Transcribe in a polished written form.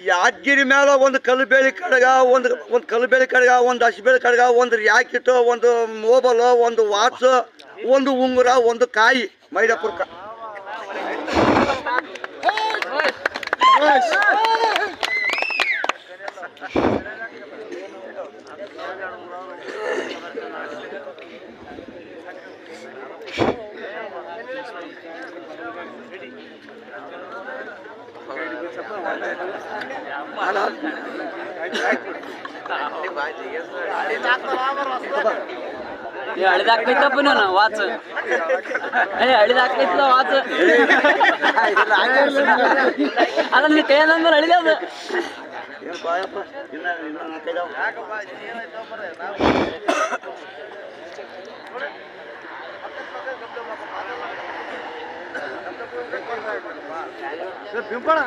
ಯಾದಗಿರಿ ಮ್ಯಾಲ ಒಂದು ಕಲ್ಲುಬೇಳಿ ಕಡಗ, ಒಂದು ಕಲ್ಲುಬೇಳಿ ಕಡಗ, ಒಂದು ಹಸಿಬೇಳಿ ಕಡಗ, ಒಂದು ರ್ಯಾಕೆಟ್, ಒಂದು ಮೊಬೈಲ್, ಒಂದು ವಾಚ್, ಒಂದು ಉಂಗುರ, ಒಂದು ಕಾಯಿ ಮೈದಾಪುರಕ್ಕ. ಹಳಿದಾಕೈತಪ್ಪ ನಾನು ವಾಚ್ ಹಳಿದಾಕೈತಿಲ್ಲ ವಾಚ್ ಅಲ್ಲ ನೀ ಕೈಯಂದ್ರೆ ಹಳಿದ ಬಿಂಪಣ